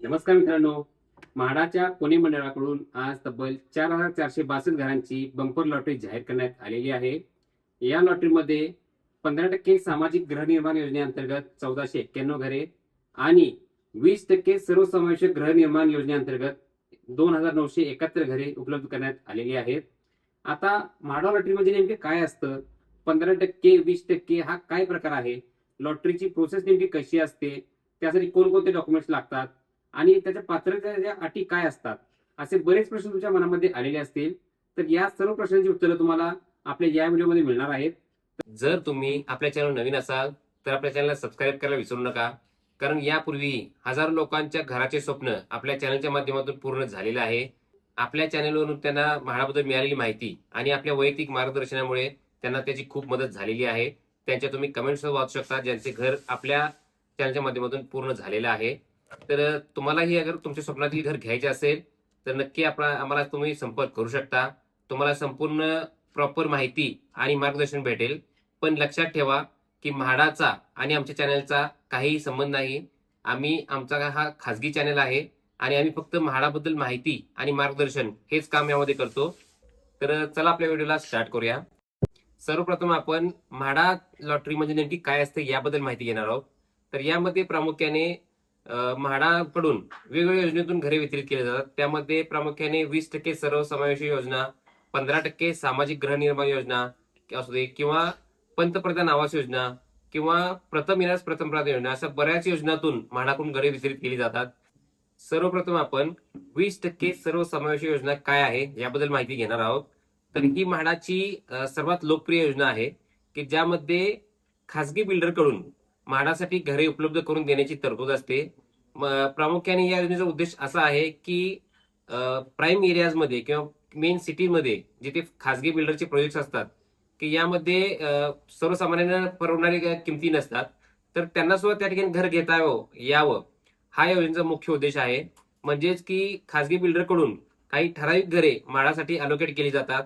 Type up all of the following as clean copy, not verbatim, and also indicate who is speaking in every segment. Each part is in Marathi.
Speaker 1: नमस्कार मित्रांनो. म्हाडाच्या पुणे मंडळाकडून आज तब्बल 4,462 घरांची बंपर लॉटरी जाहीर करण्यात आलेली आहे. या लॉटरीमध्ये 15% सामाजिक गृहनिर्माण योजनेअंतर्गत 1491 घरे आणि 20% सर्वसमावेशक गृहनिर्माण योजनेअंतर्गत 2,971 घरे उपलब्ध करण्यात आलेली आहेत. आता म्हाडा लॉटरी म्हणजे नेमके काय असतं, 15% 20% हा काय प्रकार आहे, लॉटरीची प्रोसेस नेमकी कशी असते, त्यासाठी कोणकोणते डॉक्युमेंट्स लागतात आणि त्याच्या पात्रतेच्या अटी काय असतात, असे बरेच प्रश्न तुमच्या मनामध्ये आलेले असतील. तर या सर्व प्रश्नांची उत्तरं तुम्हाला आपल्या या व्हिडिओमध्ये मिळणार आहेत. जर तुम्ही आपल्या चॅनल नवीन असाल तर आपल्या चॅनलला सबस्क्राईब करायला विसरू नका, कारण यापूर्वी हजारो लोकांच्या घराचे स्वप्न आपल्या चॅनलच्या माध्यमातून पूर्ण झालेलं आहे. आपल्या चॅनलवरून त्यांना म्हाडाबद्दल मिळालेली माहिती आणि आपल्या वैयक्तिक मार्गदर्शनामुळे त्यांना त्याची खूप मदत झालेली आहे. त्यांच्या तुम्ही कमेंट्स वाचू शकता, ज्यांचे घर आपल्या चॅनलच्या माध्यमातून पूर्ण झालेलं आहे. तर तुम्हालाही अगर तुमच्या स्वप्नातील घर घ्यायचे असेल तर नक्की आम्हाला तुम्ही संपर्क करू शकता. तुम्हाला संपूर्ण प्रॉपर माहिती आणि मार्गदर्शन भेटेल. पण लक्षात ठेवा की म्हाडाचा आणि आमच्या चॅनलचा काहीही संबंध नाही. आमचा हा खाजगी चॅनल आहे आणि आम्ही फक्त म्हाडाबद्दल माहिती आणि मार्गदर्शन हेच काम यामध्ये करतो. तर चला आपल्या व्हिडिओला स्टार्ट करूया. सर्वप्रथम आपण म्हाडा लॉटरी म्हणजे नेमकी काय असते याबद्दल माहिती घेणार आहोत. तर यामध्ये प्रामुख्याने म्हाडाकडून वेगवेगळ्या योजनेतून घरे वितरित केली जातात. त्यामध्ये प्रामुख्याने 20% सर्वसमावेशक योजना, 15% सामाजिक गृहनिर्माण योजना असू दे, किंवा पंतप्रधान आवास योजना, किंवा प्रथम येण्यास प्रथम प्राधान्य योजना, अशा बऱ्याच योजनातून म्हाडाकडून घरे वितरित केली जातात. सर्वप्रथम आपण 20% सर्वसमावेशक योजना काय आहे याबद्दल माहिती घेणार आहोत. तर ही म्हाडाची सर्वात लोकप्रिय योजना आहे की ज्यामध्ये खासगी बिल्डरकडून म्हाडासाठी घरे उपलब्ध करून देण्याची तरतूद असते. प्रामुख्याने या योजनेचा उद्देश असा आहे की प्राईम एरियाजमध्ये किंवा मेन सिटीमध्ये जिथे खासगी बिल्डरचे प्रोजेक्ट असतात की यामध्ये सर्वसामान्यांना परवडणारी किमती नसतात, तर त्यांना सुद्धा त्या ठिकाणी घर घेता यावं हा या योजनेचा मुख्य उद्देश आहे. म्हणजेच की खासगी बिल्डरकडून काही ठराविक घरे म्हाडासाठी अलोकेट केली जातात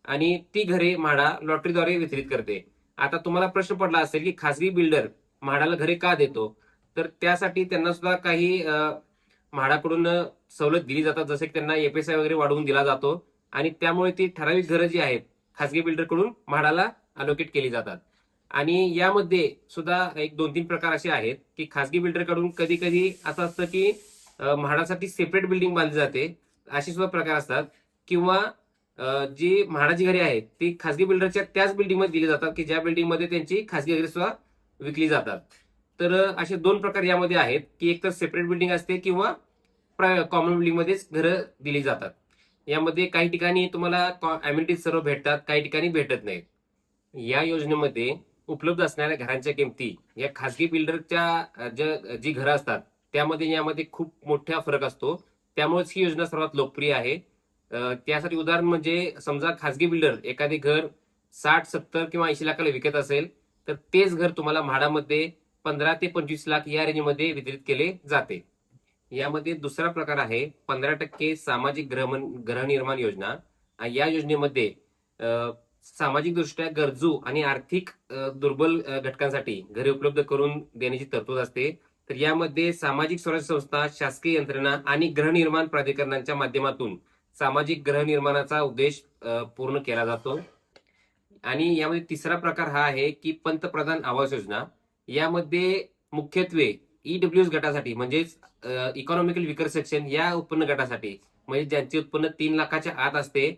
Speaker 1: आणि ती घरे म्हाडा लॉटरीद्वारे वितरित करते. आता तुम्हाला प्रश्न पडला असेल की खासगी बिल्डर म्हाडाला घरे का देतो, तर त्यासाठी त्यांना सुद्धा काही म्हाडाकडून सवलत दिली जातात, जसे की त्यांना एफएसआय वगैरे वाढवून दिला जातो आणि त्यामुळे ती ठराविक घरं जी आहेत खासगी बिल्डरकडून म्हाडाला अलोकेट केली जातात. आणि यामध्ये सुद्धा एक 2-3 प्रकार असे आहेत की खासगी बिल्डरकडून कधी कधी असं असतं की म्हाडासाठी सेपरेट बिल्डिंग बांधली जाते, असे सुद्धा प्रकार असतात. किंवा जी म्हाडाची घरे आहेत ती खासगी बिल्डरच्या त्याच बिल्डिंगमध्ये दिली जातात की ज्या बिल्डिंगमध्ये त्यांची खासगी घरे सुद्धा विकली जातात. तर असे 2 प्रकार यामध्ये आहेत की एक तर सेपरेट बिल्डिंग असते किंवा कॉमन बिल्डिंग मध्येच घरं दिली जातात. यामध्ये काही ठिकाणी तुम्हाला अम्युनिटीज सर्व भेटतात, काही ठिकाणी भेटत नाहीत. या योजनेमध्ये उपलब्ध असणाऱ्या घरांच्या किमती या खासगी बिल्डरच्या जी घरं असतात त्यामध्ये यामध्ये खूप मोठा फरक असतो. त्यामुळेच ही योजना सर्वात लोकप्रिय आहे. त्यासाठी उदाहरण म्हणजे समजा खासगी बिल्डर एखादे घर 60-70 किंवा 80 लाखाला विकत असेल, तर तेच घर तुम्हाला म्हाडामध्ये 15 ते 25 लाख या रेंजमध्ये वितरित केले जाते. यामध्ये दुसरा प्रकार आहे 15% सामाजिक गृहनिर्माण योजना. या योजनेमध्ये सामाजिक दृष्ट्या गरजू आणि आर्थिक दुर्बल घटकांसाठी घरे उपलब्ध करून देण्याची तरतूद असते. तर यामध्ये सामाजिक स्वराज्य संस्था, शासकीय यंत्रणा आणि गृहनिर्माण प्राधिकरणांच्या माध्यमातून सामाजिक गृहनिर्माणाचा उद्देश पूर्ण केला जातो. आणि यामध्ये तिसरा प्रकार हा आहे की पंतप्रधान आवास योजना. यामध्ये मुख्यत्वे ईडब्ल्यूएस गटासाठी म्हणजेच इकॉनॉमिकल विकर सेक्शन या उत्पन्न गटासाठी, म्हणजे ज्यांचे उत्पन्न 3 लाखाच्या आत असते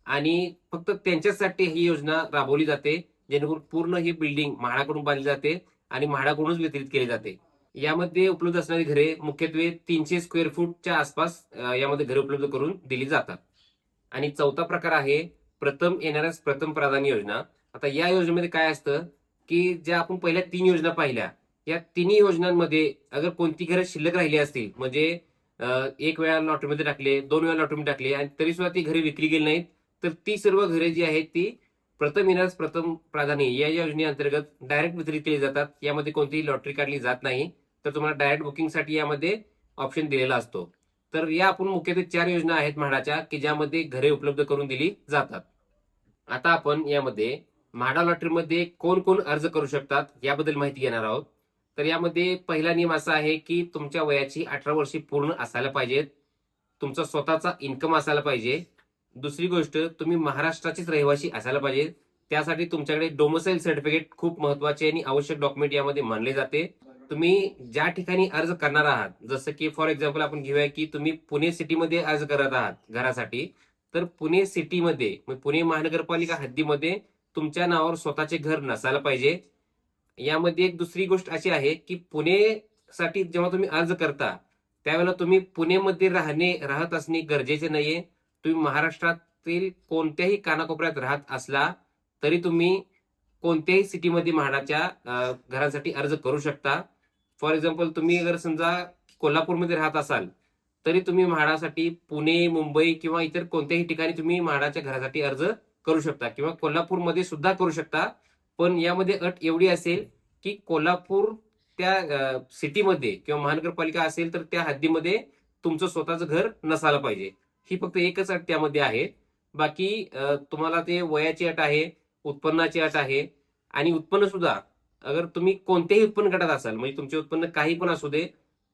Speaker 1: आणि फक्त त्यांच्यासाठी ही योजना राबवली जाते, जेणेकरून पूर्ण ही बिल्डिंग म्हाडाकडून बांधली जाते आणि म्हाडाकडूनच वितरित केली जाते. यामध्ये उपलब्ध असणारी घरे मुख्यत्वे 300 स्क्वेअर फूटच्या आसपास यामध्ये घरे उपलब्ध करून दिली जातात. आणि चौथा प्रकार आहे प्रथम येणाऱ्यास प्रथम प्राधान्य योजना. आता या योजनेमध्ये काय असतं की ज्या आपण पहिल्या 3 योजना पाहिल्या, या तिन्ही योजनांमध्ये अगर कोणती घरं शिल्लक राहिली असतील, म्हणजे एक वेळा लॉटरीमध्ये टाकले, 2 वेळा लॉटरीमध्ये टाकले आणि तरी सुद्धा ती घरे विकली गेली नाहीत, तर ती सर्व घरे जी आहेत ती प्रथम येणाऱ्यास प्रथम प्राधान्य या योजनेअंतर्गत डायरेक्ट वितरित केली जातात. यामध्ये कोणतीही लॉटरी काढली जात नाही, तर तुम्हाला डायरेक्ट बुकिंगसाठी यामध्ये ऑप्शन दिलेला असतो. तर या आपण मुख्यत्वे 4 योजना आहेत म्हाडाच्या की ज्यामध्ये घरे उपलब्ध करून दिली जातात. आता आपण यामध्ये म्हाडा लॉटरीमध्ये कोण कोण अर्ज करू शकतात याबद्दल माहिती घेणार आहोत. तर यामध्ये पहिला नियम असा आहे की तुमच्या वयाची 18 वर्षे पूर्ण असायला पाहिजेत. तुमचा स्वतःचा इन्कम असायला पाहिजे. दुसरी गोष्ट, तुम्ही महाराष्ट्राचेच रहिवासी असायला पाहिजे. त्यासाठी तुमच्याकडे डोमिसाईल सर्टिफिकेट खूप महत्वाचे आणि आवश्यक डॉक्युमेंट यामध्ये मानले जाते. तुम्ही ज्या ठिकाणी अर्ज करणार आहात, जसं की फॉर एक्झाम्पल आपण घेऊया की तुम्ही पुणे सिटीमध्ये अर्ज करत आहात घरासाठी, तर पुणे सिटीमध्ये पुणे महानगरपालिका हद्दीमध्ये तुमच्या नावावर स्वतःचे घर नसायला पाहिजे. यामध्ये एक दुसरी गोष्ट अशी आहे की पुणे साठी जेव्हा तुम्ही अर्ज करता त्यावेळेला तुम्ही पुणेमध्ये राहत असणे गरजेचे नाहीये. तुम्ही महाराष्ट्रातील कोणत्याही कानाकोपऱ्यात राहत असला तरी तुम्ही कोणत्याही सिटीमध्ये म्हाडाच्या घरासाठी अर्ज करू शकता. फॉर एक्झाम्पल तुम्ही अगर समजा कोल्हापूरमध्ये राहत असाल तरी तुम्ही म्हाडासाठी पुणे, मुंबई किंवा इतर कोणत्याही ठिकाणी तुम्ही म्हाडाच्या घरासाठी अर्ज करू शकता किंवा कोल्हापूरमध्ये सुद्धा करू शकता. पण यामध्ये अट एवढी असेल की कोल्हापूर त्या सिटीमध्ये किंवा महानगरपालिका असेल तर त्या हद्दीमध्ये तुमचं स्वतःचं घर नसायला पाहिजे. ही फक्त एकच अट त्यामध्ये आहे. बाकी तुम्हाला ते वयाची अट आहे, उत्पन्नाची अट आहे आणि उत्पन्न सुद्धा अगर तुम्ही कोणत्याही उत्पन्न गटात असाल, म्हणजे तुमचे उत्पन्न काही पण असू दे,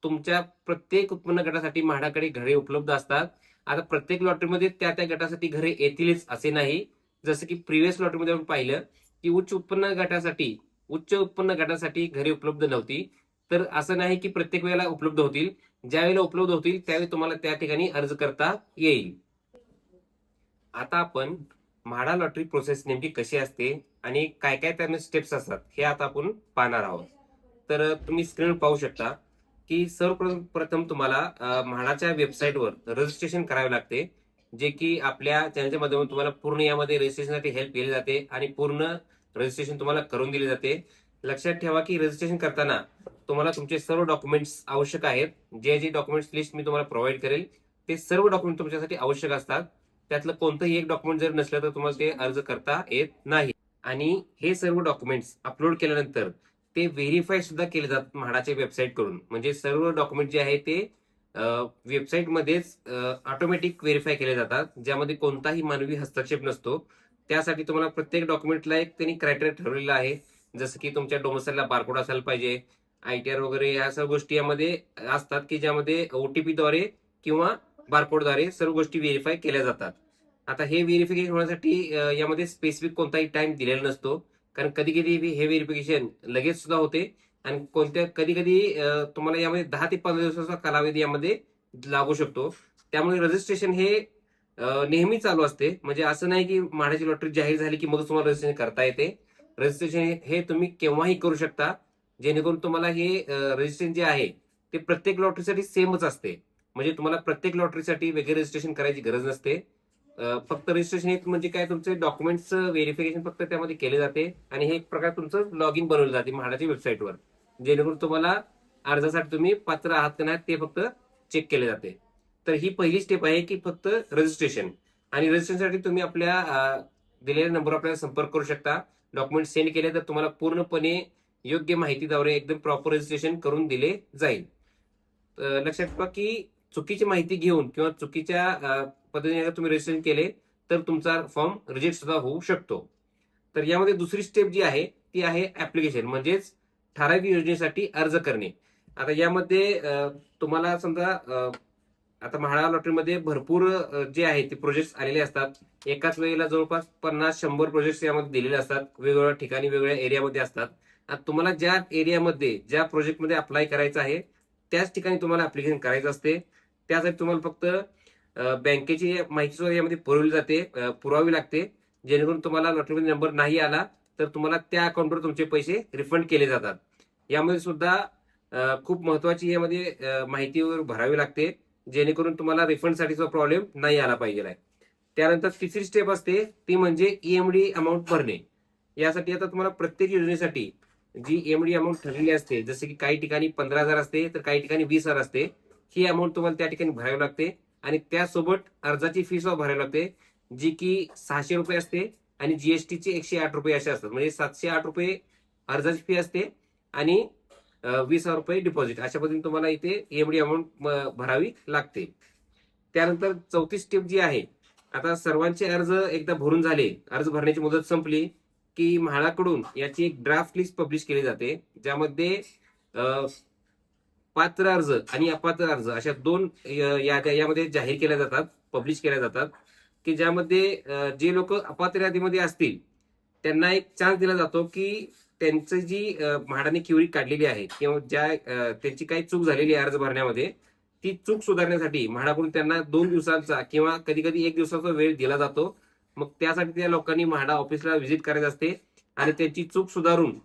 Speaker 1: तुमच्या प्रत्येक उत्पन्न गटासाठी म्हाडाकडे घरे उपलब्ध असतात. आता प्रत्येक लॉटरीमध्ये त्या त्या गटासाठी घरे येतीलच असे नाही. जसं की प्रिव्हियस लॉटरीमध्ये आपण पाहिलं की उच्च उत्पन्न गटासाठी घरे उपलब्ध नव्हती. तर असं नाही की प्रत्येक वेळेला उपलब्ध होतील. ज्या वेळेला उपलब्ध होतील त्यावेळी तुम्हाला त्या ठिकाणी अर्ज करता येईल. आता आपण म्हाडा लॉटरी प्रोसेस नेमकी कशी असते आणि काय काय त्यामध्ये स्टेप्स असतात हे आता आपण पाहणार आहोत. तर तुम्ही स्क्रीनवर पाहू शकता की सर्वप्रथम तुम्हाला म्हाडाच्या वेबसाईटवर रजिस्ट्रेशन करावे लागते, जे की आपल्या चॅनलच्या माध्यमातून तुम्हाला पूर्ण यामध्ये रजिस्ट्रेशनसाठी हेल्प केली जाते आणि पूर्ण रजिस्ट्रेशन तुम्हाला करून दिले जाते. लक्षात ठेवा की रजिस्ट्रेशन करताना तुम्हाला तुमचे सर्व डॉक्युमेंट्स आवश्यक आहेत. जे जे डॉक्युमेंट्स लिस्ट मी तुम्हाला प्रोव्हाइड करेल ते सर्व डॉक्युमेंट तुमच्यासाठी आवश्यक असतात. त्यातलं कोणतंही एक डॉक्युमेंट जर नसलं तर तुम्हाला ते अर्ज करता येत नाही. आणि हे सर्व डॉक्युमेंट्स अपलोड केल्यानंतर ते व्हेरीफाय सुद्धा केले जातात म्हाडाच्या वेबसाईट कडून. म्हणजे सर्व डॉक्युमेंट जे आहे ते वेबसाईटमध्येच ऑटोमॅटिक व्हेरीफाय केले जातात, ज्यामध्ये कोणताही मानवी हस्तक्षेप नसतो. त्यासाठी तुम्हाला प्रत्येक डॉक्युमेंटला एक त्यांनी क्रायटेरिया ठरवलेला आहे. जसं की तुमच्या डोमिसाईलला बारकोड असायला पाहिजे, ITR वगैरे या सर्व गोष्टी यामध्ये असतात की ज्यामध्ये OTP द्वारे किंवा बारकोडद्वारे सर्व गोष्टी व्हेरीफाय केल्या जातात. आता हे व्हेरिफिकेशन होण्यासाठी यामध्ये स्पेसिफिक कोणताही टाइम दिलेला नसतो, कारण कधी कधी हे व्हेरिफिकेशन लगेच सुद्धा होते आणि कधी कधी तुम्हाला यामध्ये 10 ते 15 दिवसाचा कालावधी यामध्ये लागू शकतो. त्यामुळे रजिस्ट्रेशन हे नेहमी चालू असते. म्हणजे असं नाही की म्हाडाची लॉटरी जाहीर झाली की मग तुम्हाला रजिस्ट्रेशन करता येते. रजिस्ट्रेशन हे तुम्ही केव्हाही करू शकता, जेणेकरून तुम्हाला हे रजिस्ट्रेशन जे आहे ते प्रत्येक लॉटरीसाठी सेमच असते. म्हणजे तुम्हाला प्रत्येक लॉटरीसाठी वेगळे रजिस्ट्रेशन करायची गरज नसते. फक्त रजिस्ट्रेशन म्हणजे काय, तुमचे डॉक्युमेंट्स व्हेरिफिकेशन फक्त त्यामध्ये केले जाते आणि हे एक प्रकार तुमचं लॉग इन बनवलं जाते म्हाडाच्या वेबसाईटवर, जेणेकरून तुम्हाला अर्जासाठी तुम्ही पात्र आहात का नाही ते फक्त चेक केले जाते. तर ही पहिली स्टेप आहे की फक्त रजिस्ट्रेशन. आणि रजिस्ट्रेशनसाठी तुम्ही आपल्या दिलेल्या नंबरवर आपल्याला संपर्क करू शकता. डॉक्युमेंट सेंड केले तर तुम्हाला पूर्णपणे योग्य माहितीद्वारे एकदम प्रॉपर रजिस्ट्रेशन करून दिले जाईल. लक्षात ठेवा की चुकीची माहिती घेऊन किंवा चुकीच्या पद्धतीने जर तुम्ही रजिस्ट्रेशन केले तर तुमचा फॉर्म रिजेक्ट सुद्धा होऊ शकतो. तर यामध्ये दुसरी स्टेप जी आहे ती आहे ऍप्लिकेशन, म्हणजेच ठराविक योजनेसाठी अर्ज करणे. आता यामध्ये तुम्हाला समजा आता म्हाडा लॉटरीमध्ये भरपूर जे आहे ते प्रोजेक्ट आलेले असतात. एकाच वेळेला जवळपास 50-100 प्रोजेक्ट यामध्ये दिलेले असतात, वेगवेगळ्या ठिकाणी वेगवेगळ्या एरियामध्ये असतात. आता तुम्हाला ज्या एरियामध्ये ज्या प्रोजेक्टमध्ये अप्लाय करायचं आहे त्याच ठिकाणी तुम्हाला ऍप्लिकेशन करायचं असते. त्यासाठी तुम्हाला फक्त बँकेची माहिती सुद्धा यामध्ये पुरवावी लागते, जेणेकरून तुम्हाला लॉटरीमध्ये नंबर नाही आला तर तुम्हाला त्या अकाउंटवर तुमचे पैसे रिफंड केले जातात. यामध्ये सुद्धा खूप महत्वाची यामध्ये माहिती भरावी लागते, जेणेकरून तुम्हाला रिफंडसाठी प्रॉब्लेम नाही आला पाहिजे. त्यानंतर तिसरी स्टेप असते ती म्हणजे EMD अमाऊंट भरणे. यासाठी आता तुम्हाला प्रत्येक योजनेसाठी जी EMD अमाऊंट ठरलेली असते, जसे की काही ठिकाणी 15,000 असते तर काही ठिकाणी 20,000 असते, ही अमाऊंट तुम्हाला त्या ठिकाणी भरावी लागते. आणि त्यासोबत अर्जाची फी सुद्धा भरावी लागते, जी की 600 रुपये असते आणि GST चे 108 रुपये असे असतात. म्हणजे 708 रुपये अर्जाची फी असते आणि 20,000 रुपये डिपॉझिट. अशा पद्धतीने तुम्हाला इथे EMD अमाऊंट भरावी लागते. त्यानंतर चौथी स्टेप जी आहे, आता सर्वांचे अर्ज एकदा भरून झाले, अर्ज भरण्याची मुदत संपली की म्हाडाकडून याची एक ड्राफ्ट लिस्ट पब्लिश केली जाते, ज्यामध्ये
Speaker 2: पात्र अर्ज आणि अपात्र अर्ज अशा दोन यामध्ये जाहीर केल्या जातात, पब्लिश केल्या जातात, की ज्यामध्ये जे लोक अपात्र यादीमध्ये असतील त्यांना एक चान्स दिला जातो की त्यांचं जी म्हाडाने क्युरी काढलेली आहे किंवा त्यांची काही चूक झालेली आहे अर्ज भरण्यामध्ये, ती चूक सुधारण्यासाठी म्हाडाकडून त्यांना 2 दिवसांचा किंवा कधी कधी 1 दिवसाचा वेळ दिला जातो. मग त्यासाठी त्या लोकांनी म्हाडा ऑफिसला व्हिजिट करायचं असते आणि त्यांची चूक सुधारून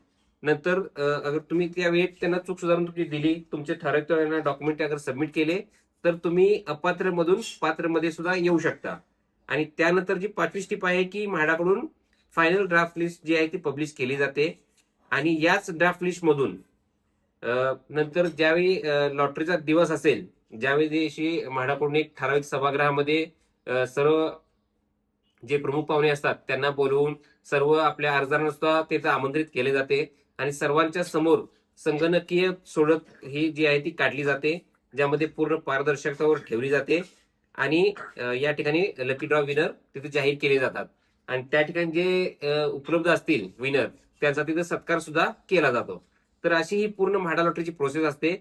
Speaker 2: नंतर अगर तुम्ही त्या वेळेत त्यांना चूक सुधारून तुम्ही दिली, तुमचे ठराविक डॉक्युमेंट अगर सबमिट केले, तर तुम्ही अपात्र मधून पात्र मध्ये सुद्धा येऊ शकता. आणि त्यानंतर जी 5वी स्टेप आहे की म्हाडाकडून फायनल ड्राफ्ट लिस्ट जी आहे ती पब्लिश केली जाते. आणि याच ड्राफ्ट लिस्ट मधून नंतर ज्यावेळी लॉटरीचा दिवस असेल, ज्यावेळी म्हाडाकडून एक ठराविक सभागृहामध्ये सर्व जे प्रमुख पाहुणे असतात त्यांना बोलवून सर्व आपल्या अर्जांना सुद्धा तिथं आमंत्रित केले जाते आणि सर्वांच्या समोर संगणकीय सोडत ही जी आहे ती काढली जाते, ज्यामध्ये पूर्ण पारदर्शकतावर ठेवली जाते. आणि या ठिकाणी लकी ड्रॉ विनर तिथे जाहीर केले जातात आणि त्या ठिकाणी जे उपलब्ध असतील विनर त्यांचा तिथे सत्कार सुद्धा केला जातो. तर अशी ही पूर्ण म्हाडा लॉटरीची प्रोसेस असते.